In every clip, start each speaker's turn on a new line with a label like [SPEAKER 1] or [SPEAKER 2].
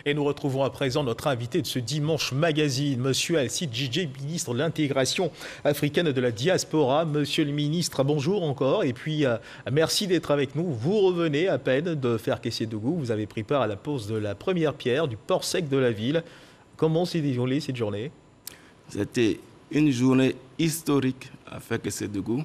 [SPEAKER 1] Et nous retrouvons à présent notre invité de ce dimanche magazine, Monsieur Alcide Djidje, ministre de l'Intégration africaine et de la diaspora. Monsieur le ministre, bonjour encore. Et puis, merci d'être avec nous. Vous revenez à peine de faire Késédougou. Vous avez pris part à la pose de la première pierre du port sec de la ville. Comment s'est déroulée cette journée?
[SPEAKER 2] C'était une journée historique à faire Késédougou.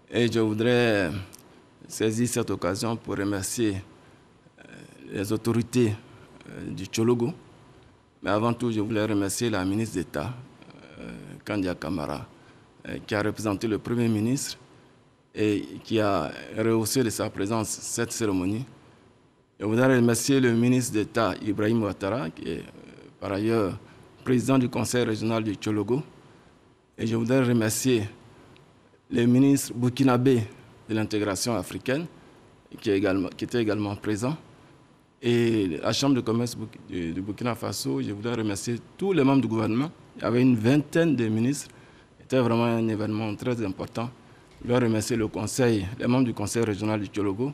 [SPEAKER 2] Et je voudrais saisir cette occasion pour remercier les autorités du Tchologo. Mais avant tout, je voulais remercier la ministre d'État, Kandia Kamara, qui a représenté le Premier ministre et qui a rehaussé de sa présence cette cérémonie. Je voudrais remercier le ministre d'État, Ibrahim Ouattara, qui est par ailleurs président du Conseil régional du Tchologo. Et je voudrais remercier le ministre burkinabé de l'intégration africaine, qui était également présent. Et la Chambre de commerce du Burkina Faso, je voudrais remercier tous les membres du gouvernement. Il y avait une vingtaine de ministres. C'était vraiment un événement très important. Je voudrais remercier le conseil, les membres du Conseil régional du Tchologo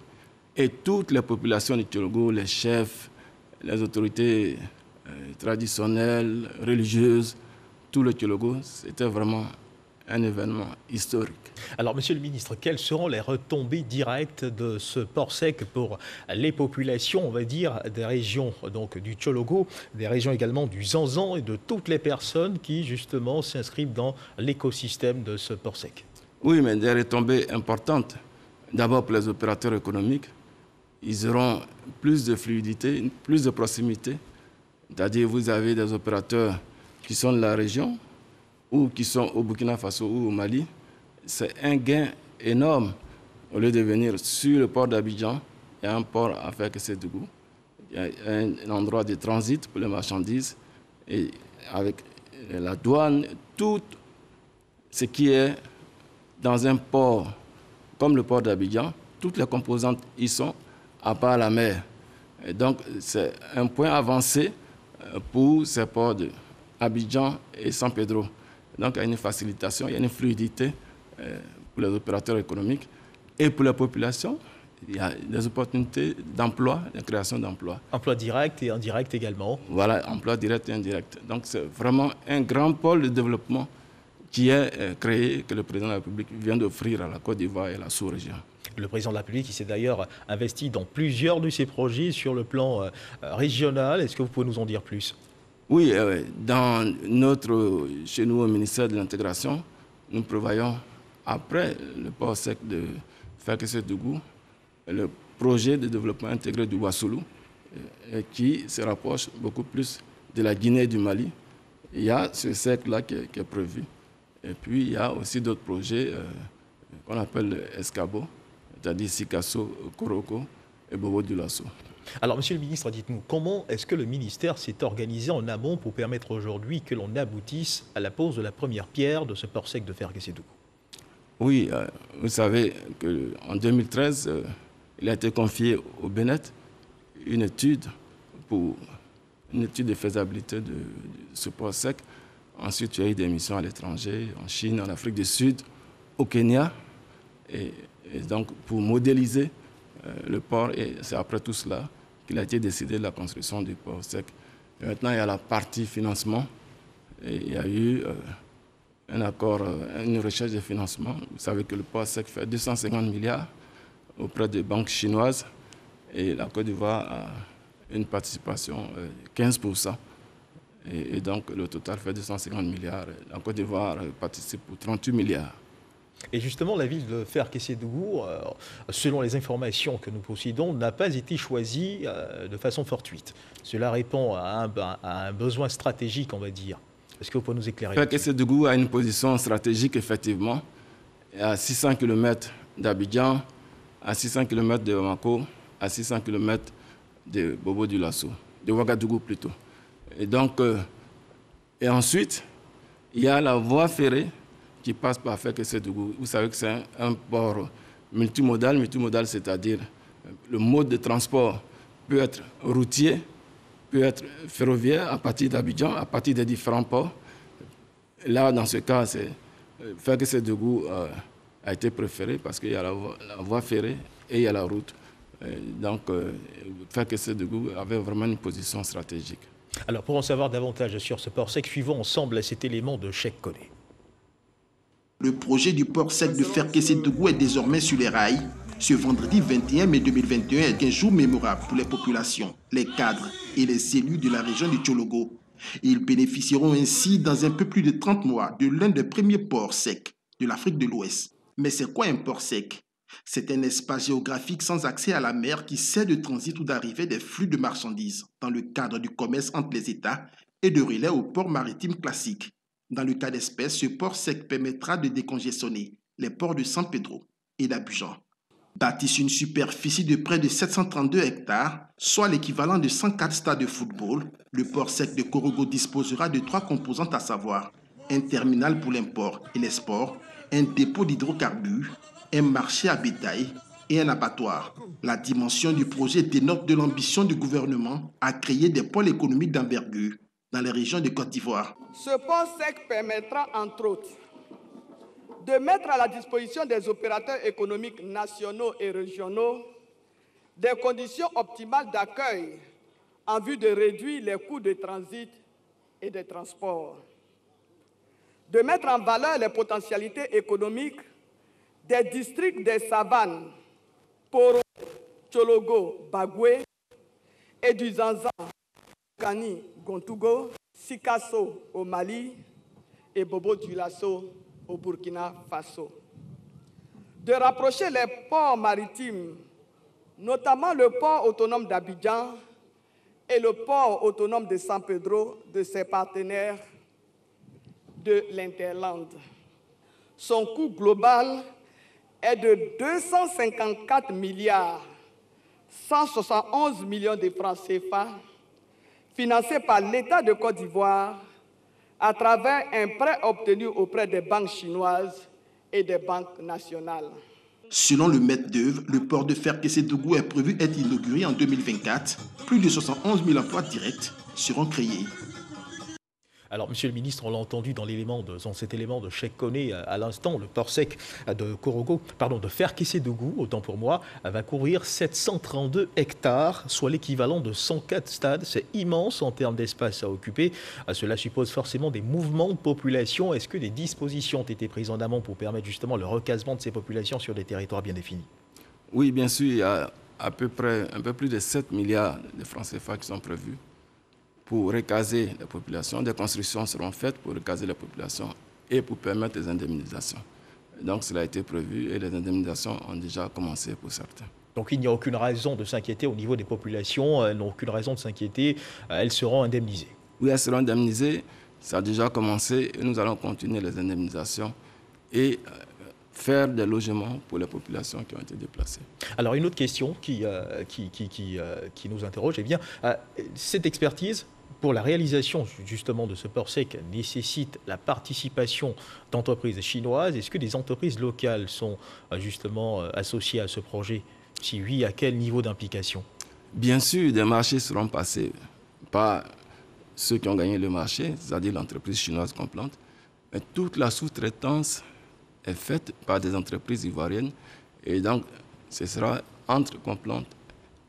[SPEAKER 2] et toutes les populations du Tchologo, les chefs, les autorités traditionnelles, religieuses, tout le Tchologo. C'était vraiment un événement historique.
[SPEAKER 1] Alors, Monsieur le ministre, quelles seront les retombées directes de ce port sec pour les populations, on va dire, des régions donc, du Tchologo, des régions également du Zanzan et de toutes les personnes qui, justement, s'inscrivent dans l'écosystème de ce port sec?
[SPEAKER 2] Oui, mais des retombées importantes. D'abord pour les opérateurs économiques, ils auront plus de fluidité, plus de proximité. C'est-à-dire vous avez des opérateurs qui sont de la région, ou qui sont au Burkina Faso ou au Mali, c'est un gain énorme. Au lieu de venir sur le port d'Abidjan, il y a un port à faire Késédougou. Il y a un endroit de transit pour les marchandises. Et avec la douane, tout ce qui est dans un port comme le port d'Abidjan, toutes les composantes y sont, à part la mer. Et donc, c'est un point avancé pour ces ports d'Abidjan et San Pedro. Donc, il y a une facilitation, il y a une fluidité pour les opérateurs économiques. Et pour la population, il y a des opportunités d'emploi, de création d'emplois.
[SPEAKER 1] Emploi direct et indirect également.
[SPEAKER 2] Voilà, emploi direct et indirect. Donc, c'est vraiment un grand pôle de développement qui est créé, que le président de la République vient d'offrir à la Côte d'Ivoire et à la sous-région.
[SPEAKER 1] Le président de la République qui s'est d'ailleurs investi dans plusieurs de ses projets sur le plan régional. Est-ce que vous pouvez nous en dire plus?
[SPEAKER 2] Oui, chez nous au ministère de l'Intégration, nous prévoyons, après le port sec de Késédougou, le projet de développement intégré du Ouassoulou, qui se rapproche beaucoup plus de la Guinée et du Mali. Il y a ce sec-là qui est prévu. Et puis, il y a aussi d'autres projets qu'on appelle Escabo, c'est-à-dire Sikasso, Koroko et Bobo Dioulasso.
[SPEAKER 1] Alors, Monsieur le ministre, dites-nous, comment est-ce que le ministère s'est organisé en amont pour permettre aujourd'hui que l'on aboutisse à la pose de la première pierre de ce port sec de Késédougou? Oui,
[SPEAKER 2] vous savez qu'en 2013, il a été confié au BNET une étude de faisabilité de ce port sec. Ensuite, il y a eu des missions à l'étranger, en Chine, en Afrique du Sud, au Kenya. Et donc, pour modéliser le port, et c'est après tout cela qu'il a été décidé de la construction du port sec. Et maintenant, il y a la partie financement. Et il y a eu un accord, une recherche de financement. Vous savez que le port sec fait 250 milliards auprès des banques chinoises. Et la Côte d'Ivoire a une participation 15%. Et donc, le total fait 250 milliards. La Côte d'Ivoire participe pour 38 milliards.
[SPEAKER 1] Et justement, la ville de Késédougou, selon les informations que nous possédons, n'a pas été choisie de façon fortuite. Cela répond à un besoin stratégique, on va dire. Est-ce que vous pouvez nous éclairer?
[SPEAKER 2] Késédougou a une position stratégique, effectivement, à 600 km d'Abidjan, à 600 km de Bamako, à 600 km de Bobo Dioulasso, de Ouagadougou plutôt. Et donc, et ensuite, il y a la voie ferrée qui passe par Késédougou. Vous savez que c'est un port multimodal. Multimodal, c'est-à-dire le mode de transport peut être routier, peut être ferroviaire à partir d'Abidjan, à partir des différents ports. Là, dans ce cas, Késédougou a été préféré parce qu'il y a la voie ferrée et il y a la route. Donc, Ferkessé-Dougou avait vraiment une position stratégique.
[SPEAKER 1] Alors, pour en savoir davantage sur ce port sec, suivons ensemble cet élément de Cheikh Koné.
[SPEAKER 3] Le projet du port sec de Ferkessé-Dougou est désormais sur les rails. Ce vendredi 21 mai 2021 est un jour mémorable pour les populations, les cadres et les élus de la région du Tchologo. Ils bénéficieront ainsi dans un peu plus de 30 mois de l'un des premiers ports secs de l'Afrique de l'Ouest. Mais c'est quoi un port sec? C'est un espace géographique sans accès à la mer qui sert de transit ou d'arrivée des flux de marchandises dans le cadre du commerce entre les États et de relais aux ports maritimes classiques. Dans le cas d'espèce, ce port sec permettra de décongestionner les ports de San Pedro et d'Abidjan. Bâti sur une superficie de près de 732 hectares, soit l'équivalent de 104 stades de football, le port sec de Korogo disposera de 3 composantes à savoir un terminal pour l'import et l'export, un dépôt d'hydrocarbures, un marché à bétail et un abattoir. La dimension du projet dénote de l'ambition du gouvernement à créer des pôles économiques d'envergure dans les régions de Côte d'Ivoire.
[SPEAKER 4] Ce port sec permettra, entre autres, de mettre à la disposition des opérateurs économiques nationaux et régionaux des conditions optimales d'accueil en vue de réduire les coûts de transit et de transport, de mettre en valeur les potentialités économiques des districts des savanes, Poro, Tchologo, Bagoué et du Zanzan, Kani, Gontougo, Sikasso au Mali et Bobo Dioulasso au Burkina Faso. De rapprocher les ports maritimes, notamment le port autonome d'Abidjan et le port autonome de San Pedro, de ses partenaires de l'Interland. Son coût global est de 254 milliards 171 millions de francs CFA, financé par l'État de Côte d'Ivoire à travers un prêt obtenu auprès des banques chinoises et des banques nationales.
[SPEAKER 3] Selon le maître d'œuvre, le port de Ferkessé-Dougou est prévu être inauguré en 2024. Plus de 71 000 emplois directs seront créés.
[SPEAKER 1] Alors, Monsieur le ministre, on l'a entendu dans cet élément de Cheikh Koné à l'instant, le port sec de Ferkessé-Dougou, autant pour moi, va couvrir 732 hectares, soit l'équivalent de 104 stades. C'est immense en termes d'espace à occuper. Cela suppose forcément des mouvements de population. Est-ce que des dispositions ont été prises en amont pour permettre justement le recasement de ces populations sur des territoires bien définis?
[SPEAKER 2] Oui, bien sûr, il y a à peu près un peu plus de 7 milliards de francs CFA qui sont prévus pour recaser la population. Des constructions seront faites pour recaser la population et pour permettre les indemnisations. Donc cela a été prévu et les indemnisations ont déjà commencé pour certains.
[SPEAKER 1] Donc il n'y a aucune raison de s'inquiéter au niveau des populations, elles n'ont aucune raison de s'inquiéter, elles seront indemnisées.
[SPEAKER 2] Oui, elles seront indemnisées, ça a déjà commencé et nous allons continuer les indemnisations et faire des logements pour les populations qui ont été déplacées.
[SPEAKER 1] Alors une autre question qui nous interroge, eh bien, cette expertise pour la réalisation justement de ce port sec nécessite la participation d'entreprises chinoises. Est-ce que des entreprises locales sont justement associées à ce projet? Si oui, à quel niveau d'implication?
[SPEAKER 2] Bien sûr, des marchés seront passés par ceux qui ont gagné le marché, c'est-à-dire l'entreprise chinoise complète. Mais toute la sous-traitance est faite par des entreprises ivoiriennes et donc ce sera entre Complante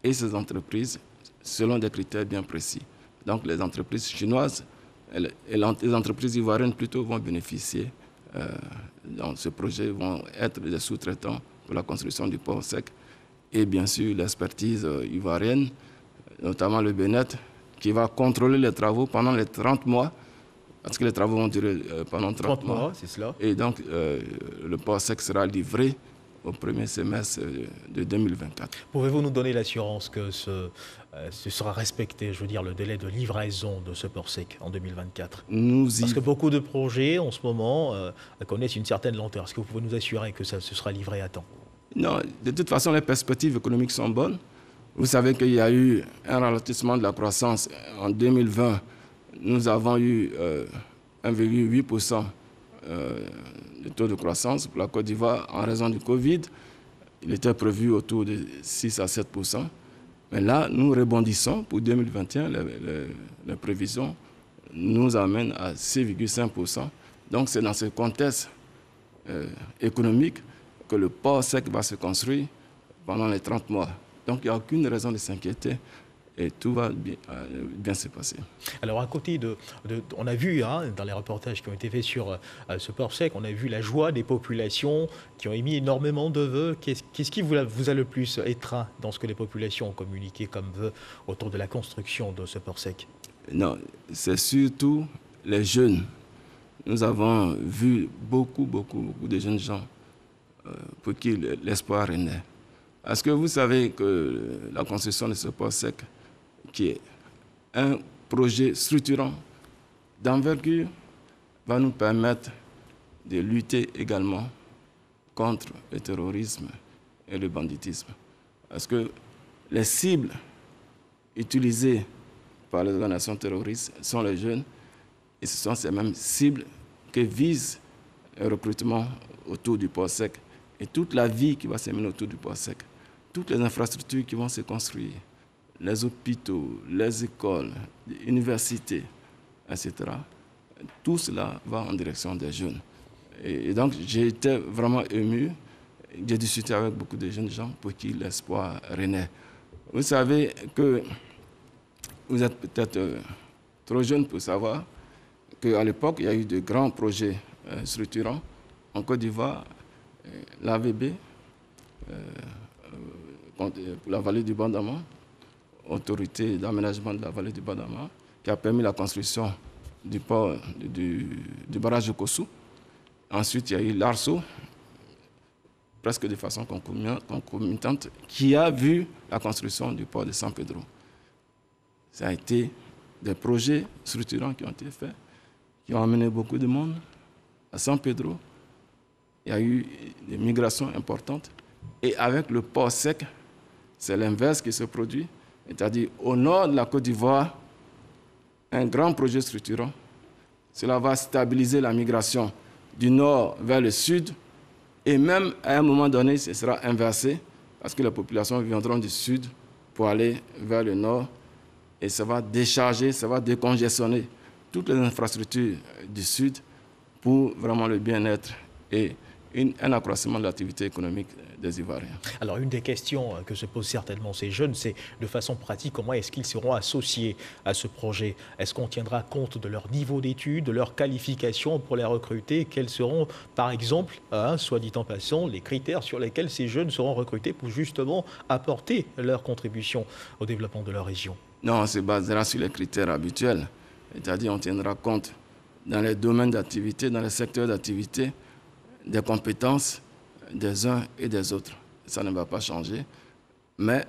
[SPEAKER 2] et ces entreprises selon des critères bien précis. Donc les entreprises chinoises et les entreprises ivoiriennes plutôt vont bénéficier dans ce projet, vont être des sous-traitants pour la construction du port sec et bien sûr l'expertise ivoirienne, notamment le BNET, qui va contrôler les travaux pendant les 30 mois, parce que les travaux vont durer pendant 30 mois.
[SPEAKER 1] C'est cela.
[SPEAKER 2] Et donc le port sec sera livré au premier semestre de 2024.
[SPEAKER 1] Pouvez-vous nous donner l'assurance que ce sera respecté, je veux dire, le délai de livraison de ce port sec en 2024? Parce que beaucoup de projets, en ce moment, connaissent une certaine lenteur. Est-ce que vous pouvez nous assurer que ça se sera livré à temps? Non,
[SPEAKER 2] de toute façon, les perspectives économiques sont bonnes. Vous savez qu'il y a eu un ralentissement de la croissance. En 2020, nous avons eu 1,8% de taux de croissance pour la Côte d'Ivoire en raison du Covid. Il était prévu autour de 6 à 7%. Mais là, nous rebondissons pour 2021. Les prévisions nous amènent à 6,5%. Donc c'est dans ce contexte économique que le port sec va se construire pendant les 30 mois. Donc il n'y a aucune raison de s'inquiéter et tout va bien se passer.
[SPEAKER 1] Alors à côté on a vu dans les reportages qui ont été faits sur ce port sec, on a vu la joie des populations qui ont émis énormément de vœux. Qu'est-ce qui vous a le plus étreint dans ce que les populations ont communiqué comme vœux autour de la construction de ce port sec?
[SPEAKER 2] Non, c'est surtout les jeunes. Nous avons vu beaucoup de jeunes gens pour qui l'espoir est né. Est-ce que vous savez que la construction de ce port sec, qui est un projet structurant d'envergure, va nous permettre de lutter également contre le terrorisme et le banditisme. Parce que les cibles utilisées par les organisations terroristes sont les jeunes, et ce sont ces mêmes cibles que vise le recrutement autour du port sec et toute la vie qui va se mener autour du port sec. Toutes les infrastructures qui vont se construire, les hôpitaux, les écoles, les universités, etc. Tout cela va en direction des jeunes. Et donc, j'ai été vraiment ému. J'ai discuté avec beaucoup de jeunes gens pour qui l'espoir renaît. Vous savez que vous êtes peut-être trop jeune pour savoir qu'à l'époque, il y a eu de grands projets structurants. En Côte d'Ivoire, l'AVB, pour la vallée du Bandama, autorité d'aménagement de la vallée du Bandama, qui a permis la construction du port du barrage de Kossou. Ensuite, il y a eu l'ARSO, presque de façon concomitante, qui a vu la construction du port de San Pedro. Ça a été des projets structurants qui ont été faits, qui ont amené beaucoup de monde à San Pedro. Il y a eu des migrations importantes. Et avec le port sec, c'est l'inverse qui se produit. C'est-à-dire, au nord de la Côte d'Ivoire, un grand projet structurant. Cela va stabiliser la migration du nord vers le sud. Et même à un moment donné, ce sera inversé, parce que les populations viendront du sud pour aller vers le nord. Et ça va décharger, ça va décongestionner toutes les infrastructures du sud pour vraiment le bien-être et un accroissement de l'activité économique des Ivoiriens.
[SPEAKER 1] Alors, une des questions que se posent certainement ces jeunes, c'est de façon pratique, comment est-ce qu'ils seront associés à ce projet? Est-ce qu'on tiendra compte de leur niveau d'études, de leur qualification pour les recruter? Quels seront, par exemple, soit dit en passant, les critères sur lesquels ces jeunes seront recrutés pour justement apporter leur contribution au développement de leur région?
[SPEAKER 2] Non, on se basera sur les critères habituels. C'est-à-dire, on tiendra compte dans les domaines d'activité, dans les secteurs d'activité, des compétences des uns et des autres. Ça ne va pas changer. Mais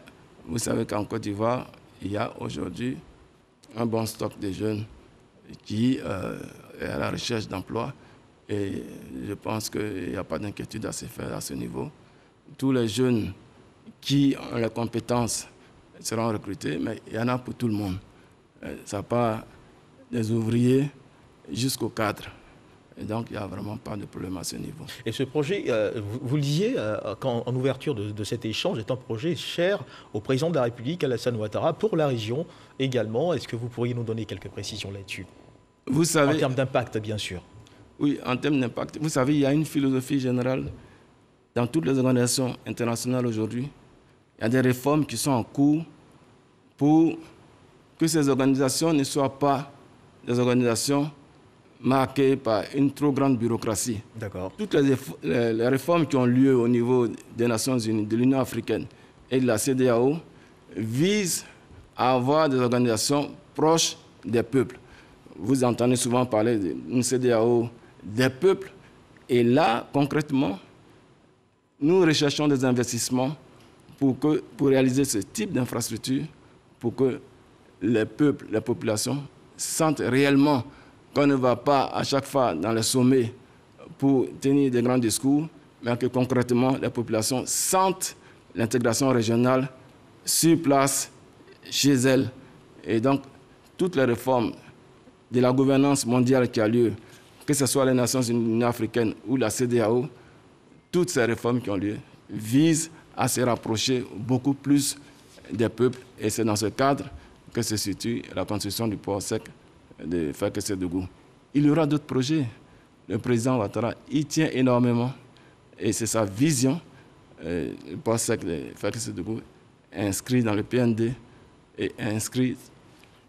[SPEAKER 2] vous savez qu'en Côte d'Ivoire, il y a aujourd'hui un bon stock de jeunes qui est à la recherche d'emploi. Et je pense qu'il n'y a pas d'inquiétude à se faire à ce niveau. Tous les jeunes qui ont les compétences seront recrutés, mais il y en a pour tout le monde. Ça part des ouvriers jusqu'aux cadres. Et donc, il n'y a vraiment pas de problème à ce niveau.
[SPEAKER 1] Et ce projet, vous le disiez en ouverture de cet échange, est un projet cher au président de la République, Alassane Ouattara, pour la région également. Est-ce que vous pourriez nous donner quelques précisions là-dessus?
[SPEAKER 2] Vous savez,
[SPEAKER 1] en termes d'impact, bien sûr.
[SPEAKER 2] Oui, en termes d'impact. Vous savez, il y a une philosophie générale dans toutes les organisations internationales aujourd'hui. Il y a des réformes qui sont en cours pour que ces organisations ne soient pas des organisations marquées par une trop grande bureaucratie.
[SPEAKER 1] D'accord.
[SPEAKER 2] Toutes les réformes qui ont lieu au niveau des Nations Unies, de l'Union africaine et de la CEDEAO visent à avoir des organisations proches des peuples. Vous entendez souvent parler d'une CEDEAO des peuples. Et là, concrètement, nous recherchons des investissements pour réaliser ce type d'infrastructure, pour que les peuples, les populations sentent réellement qu'on ne va pas à chaque fois dans les sommets pour tenir des grands discours, mais que concrètement, les populations sentent l'intégration régionale sur place, chez elles. Et donc, toutes les réformes de la gouvernance mondiale qui a lieu, que ce soit les Nations Unies africaines ou la CEDEAO, toutes ces réformes qui ont lieu visent à se rapprocher beaucoup plus des peuples. Et c'est dans ce cadre que se situe la construction du port sec de Fekese-Dougou. Il y aura d'autres projets. Le président Ouattara y tient énormément et c'est sa vision. Le port sec de Fekese-Dougou inscrit dans le PND et inscrit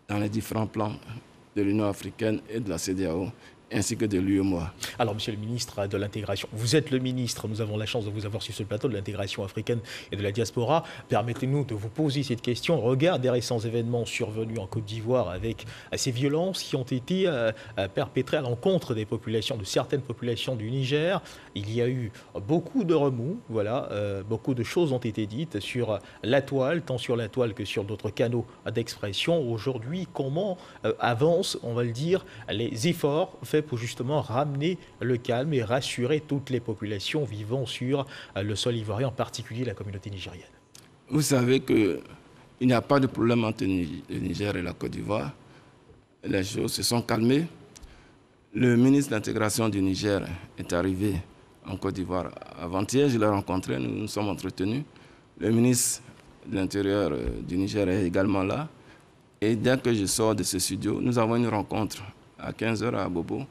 [SPEAKER 2] dans les différents plans de l'Union africaine et de la CEDEAO, ainsi que de l'UEMOA.
[SPEAKER 1] Alors, monsieur le ministre de l'Intégration, vous êtes le ministre, nous avons la chance de vous avoir sur ce plateau de l'intégration africaine et de la diaspora. Permettez-nous de vous poser cette question au regard des récents événements survenus en Côte d'Ivoire avec ces violences qui ont été perpétrées à l'encontre des populations, de certaines populations du Niger. Il y a eu beaucoup de remous, voilà, beaucoup de choses ont été dites sur la toile, tant sur la toile que sur d'autres canaux d'expression. Aujourd'hui, comment avancent, on va le dire, les efforts faits pour justement ramener le calme et rassurer toutes les populations vivant sur le sol ivoirien, en particulier la communauté nigérienne?
[SPEAKER 2] Vous savez qu'il n'y a pas de problème entre le Niger et la Côte d'Ivoire. Les choses se sont calmées. Le ministre de l'Intégration du Niger est arrivé en Côte d'Ivoire avant-hier. Je l'ai rencontré, nous nous sommes entretenus. Le ministre de l'Intérieur du Niger est également là. Et dès que je sors de ce studio, nous avons une rencontre à 15h à Bobo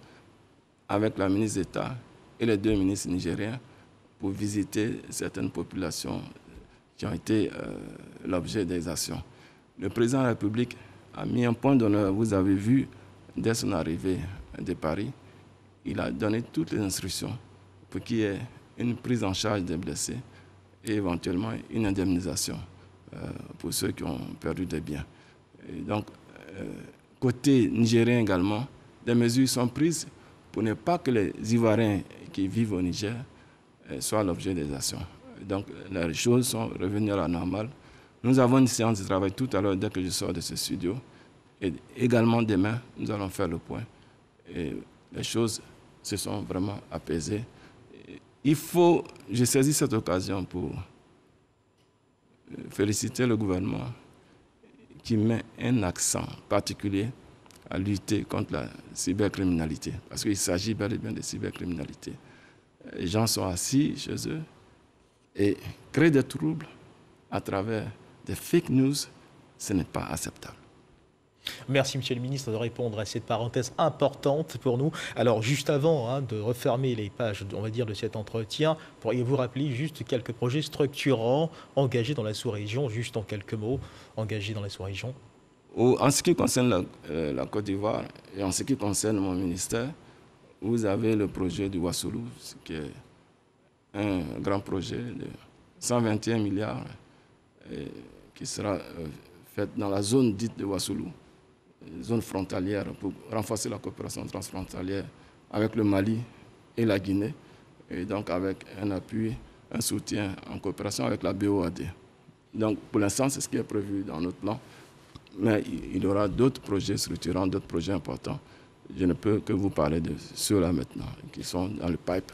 [SPEAKER 2] avec la ministre d'État et les 2 ministres nigériens pour visiter certaines populations qui ont été l'objet des actions. Le président de la République a mis un point d'honneur. Vous avez vu, dès son arrivée de Paris, il a donné toutes les instructions pour qu'il y ait une prise en charge des blessés et éventuellement une indemnisation pour ceux qui ont perdu des biens. Et donc, côté nigérien également, des mesures sont prises pour ne pas que les Ivoiriens qui vivent au Niger soient l'objet des actions. Donc, les choses sont revenues à la normale. Nous avons une séance de travail tout à l'heure dès que je sors de ce studio. Et également demain, nous allons faire le point. Et les choses se sont vraiment apaisées. Je saisis cette occasion pour féliciter le gouvernement qui met un accent particulier à lutter contre la cybercriminalité. Parce qu'il s'agit bel et bien de cybercriminalité. Les gens sont assis chez eux et créent des troubles à travers des fake news. Ce n'est pas acceptable.
[SPEAKER 1] Merci, monsieur le ministre, de répondre à cette parenthèse importante pour nous. Alors, juste avant de refermer les pages, on va dire, de cet entretien, pourriez-vous rappeler juste quelques projets structurants engagés dans la sous-région, juste en quelques mots, engagés dans la sous-région?
[SPEAKER 2] En ce qui concerne la Côte d'Ivoire et en ce qui concerne mon ministère, vous avez le projet du Wassoulou, qui est un grand projet de 121 milliards qui sera fait dans la zone dite de Wassoulou, zone frontalière, pour renforcer la coopération transfrontalière avec le Mali et la Guinée, et donc avec un appui, un soutien en coopération avec la BOAD. Donc pour l'instant, c'est ce qui est prévu dans notre plan, mais il y aura d'autres projets structurants, d'autres projets importants. Je ne peux que vous parler de ceux-là maintenant, qui sont dans le pipe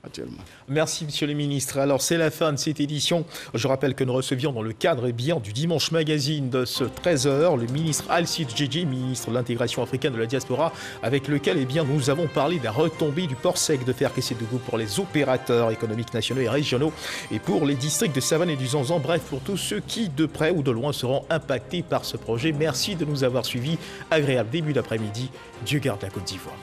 [SPEAKER 2] actuellement.
[SPEAKER 1] Merci, monsieur le ministre. Alors, c'est la fin de cette édition. Je rappelle que nous recevions dans le cadre du Dimanche Magazine de ce 13h, le ministre Al-Sidi Djidji, ministre de l'Intégration africaine de la diaspora, avec lequel nous avons parlé de la retombée du port sec de Fer-Kessédougou pour les opérateurs économiques nationaux et régionaux et pour les districts de Savane et du Zanzan, bref, pour tous ceux qui, de près ou de loin, seront impactés par ce projet. Merci de nous avoir suivis. Agréable début d'après-midi. Dieu garde la Côte d'Ivoire.